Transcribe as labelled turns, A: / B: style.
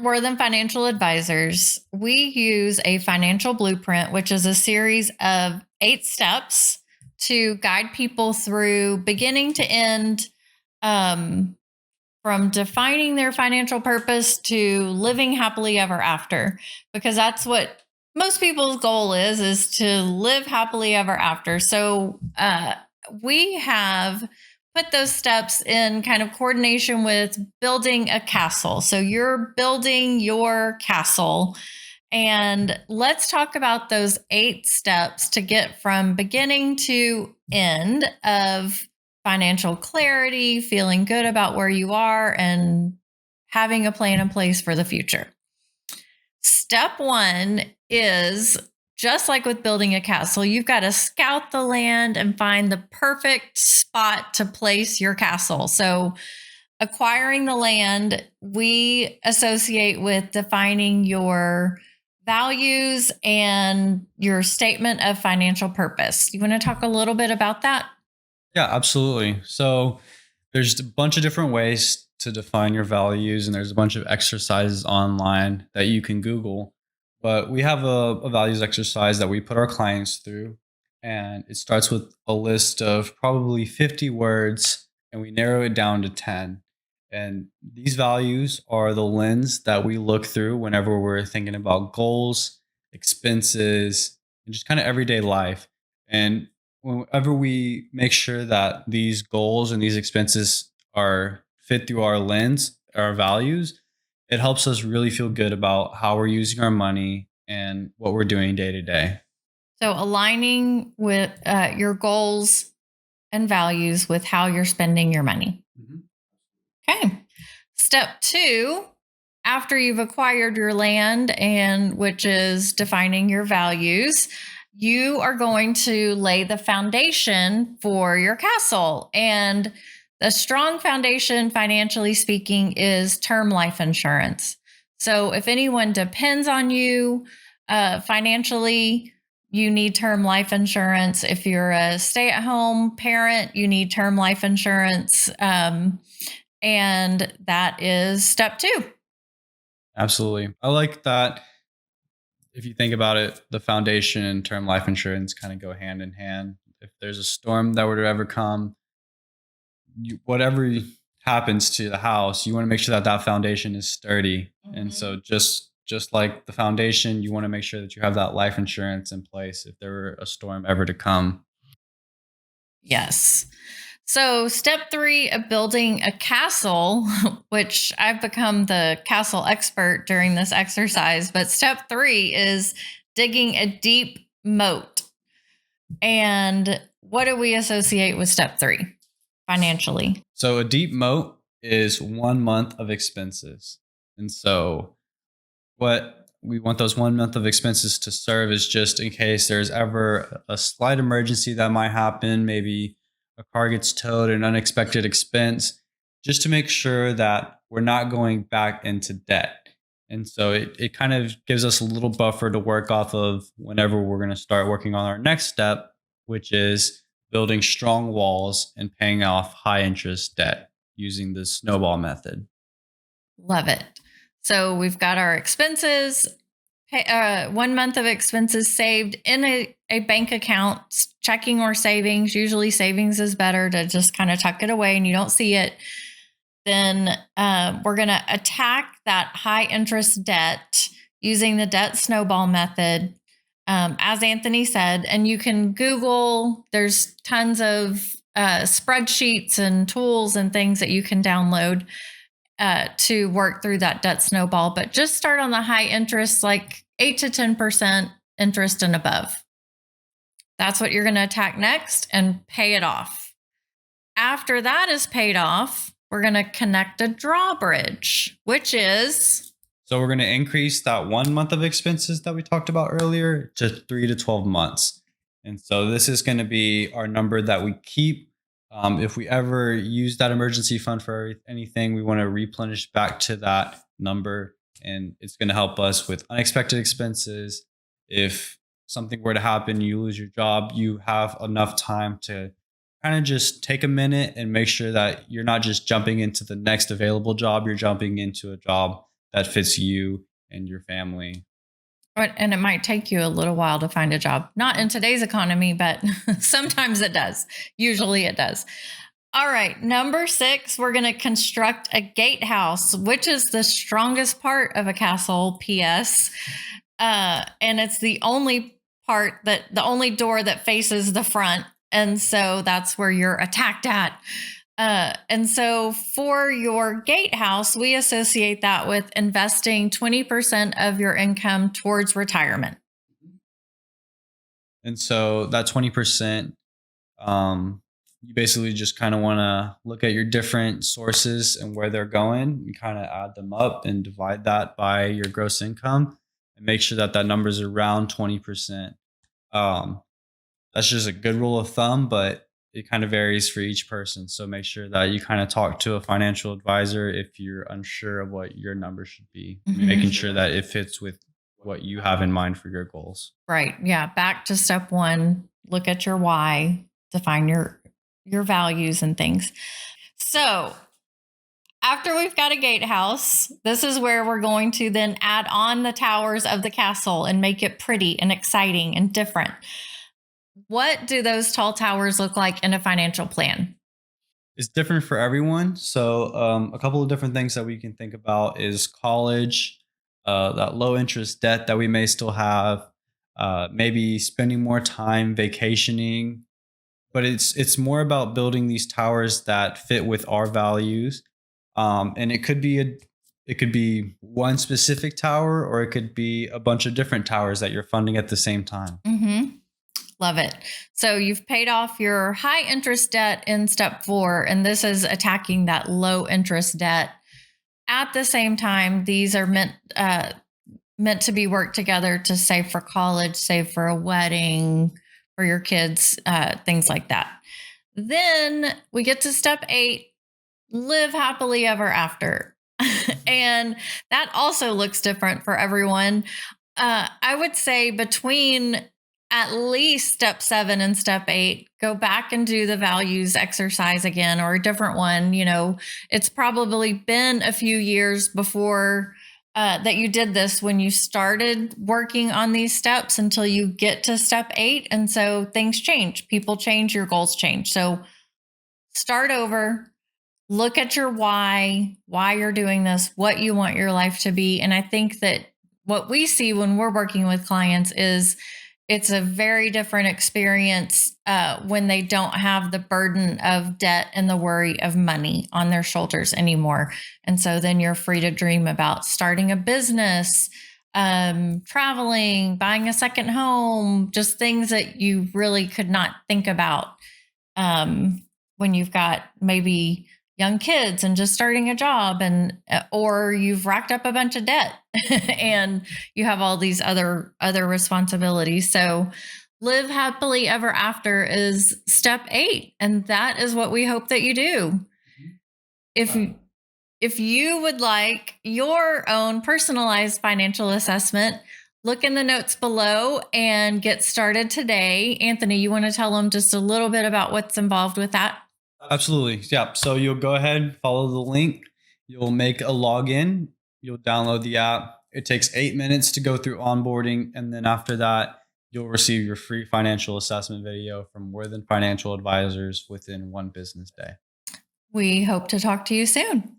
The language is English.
A: Worthen Financial Advisors, we use a financial blueprint, which is a series of 8 steps to guide people through beginning to end, from defining their financial purpose to living happily ever after, because that's what most people's goal is to live happily ever after. So we have put those steps in kind of coordination with building a castle. So you're building your castle. And let's talk about those 8 steps to get from beginning to end of financial clarity, feeling good about where you are, and having a plan in place for the future. Step 1 is just like with building a castle, you've got to scout the land and find the perfect spot to place your castle. So, acquiring the land, we associate with defining your values and your statement of financial purpose. You want to talk a little bit about that?
B: Yeah, absolutely. So there's a bunch of different ways to define your values, and there's a bunch of exercises online that you can Google. But we have a values exercise that we put our clients through, and it starts with a list of probably 50 words, and we narrow it down to 10. And these values are the lens that we look through whenever we're thinking about goals, expenses, and just kind of everyday life. And whenever we make sure that these goals and these expenses are fit through our lens, our values, it helps us really feel good about how we're using our money and what we're doing day to day.
A: So, aligning with your goals and values with how you're spending your money.
B: Mhm.
A: Okay. Step 2, after you've acquired your land, and which is defining your values, you are going to lay the foundation for your castle. And the strong foundation, financially speaking, is term life insurance. So if anyone depends on you financially, you need term life insurance. If you're a stay-at-home parent, you need term life insurance. And that is step 2.
B: Absolutely. I like that. If you think about it, the foundation and term life insurance kind of go hand in hand. If there's a storm that were to ever come, whatever happens to the house, you want to make sure that that foundation is sturdy. Mm-hmm. And so just like the foundation, you want to make sure that you have that life insurance in place if there were a storm ever to come.
A: Yes. So step 3 of building a castle, which I've become the castle expert during this exercise, but step 3 is digging a deep moat. And what do we associate with step 3 financially?
B: So a deep moat is 1 month of expenses. And so what we want those 1 month of expenses to serve is just in case there's ever a slight emergency that might happen, maybe a car gets towed, an unexpected expense, just to make sure that we're not going back into debt. And so it kind of gives us a little buffer to work off of whenever we're going to start working on our next step, which is building strong walls and paying off high interest debt using the snowball method.
A: Love it. So we've got our expenses, 1 month of expenses saved in a bank account, checking or savings. Usually savings is better to just kind of tuck it away and you don't see it. Then we're going to attack that high interest debt using the debt snowball method, as Anthony said. And you can Google, there's tons of spreadsheets and tools and things that you can download to work through that debt snowball, but just start on the high interest, like 8 to 10% interest and above. That's what you're going to attack next and pay it off. After that is paid off, we're going to connect a drawbridge, which is...
B: So we're going to increase that 1 month of expenses that we talked about earlier to 3 to 12 months. And so this is going to be our number that we keep. If we ever use that emergency fund for anything, we want to replenish back to that number. And it's going to help us with unexpected expenses. If something were to happen, you lose your job, you have enough time to kind of just take a minute and make sure that you're not just jumping into the next available job. You're jumping into a job that fits you and your family.
A: And it might take you a little while to find a job. Not in today's economy, but sometimes it does. Usually it does. All right. Number 6, we're going to construct a gatehouse, which is the strongest part of a castle, PS. And it's the only door that faces the front. And so that's where you're attacked at. And so for your gatehouse, we associate that with investing 20% of your income towards retirement.
B: And so that 20%, you basically just kind of want to look at your different sources and where they're going and kind of add them up and divide that by your gross income and make sure that that number is around 20%. That's just a good rule of thumb, but it kind of varies for each person. So make sure that you kind of talk to a financial advisor if you're unsure of what your number should be, making sure that it fits with what you have in mind for your goals.
A: Right. Yeah. Back to step 1, look at your why, define your values and things. So after we've got a gatehouse, this is where we're going to then add on the towers of the castle and make it pretty and exciting and different. What do those tall towers look like in a financial plan?
B: It's different for everyone. So a couple of different things that we can think about is college, that low interest debt that we may still have, maybe spending more time vacationing. But it's more about building these towers that fit with our values. And it could be one specific tower, or it could be a bunch of different towers that you're funding at the same time.
A: Love it. So you've paid off your high interest debt in step 4, and this is attacking that low interest debt. At the same time, these are meant to be worked together to save for college, save for a wedding, for your kids, things like that. Then we get to step 8, live happily ever after. And that also looks different for everyone. I would say between at least step 7 and step 8, go back and do the values exercise again, or a different one. It's probably been a few years before that you did this when you started working on these steps until you get to step 8. And so things change, people change, your goals change. So start over, look at your why you're doing this, what you want your life to be. And I think that what we see when we're working with clients is it's a very different experience when they don't have the burden of debt and the worry of money on their shoulders anymore. And so then you're free to dream about starting a business, traveling, buying a second home, just things that you really could not think about when you've got maybe young kids and just starting a job, and or you've racked up a bunch of debt and you have all these other responsibilities. So live happily ever after is step 8, and that is what we hope that you do. If you would like your own personalized financial assessment, look in the notes below and get started today. Anthony, you want to tell them just a little bit about what's involved with that?
B: Absolutely. Yeah. So you'll go ahead, follow the link. You'll make a login. You'll download the app. It takes 8 minutes to go through onboarding. And then after that, you'll receive your free financial assessment video from Worthen Financial Advisors within 1 business day.
A: We hope to talk to you soon.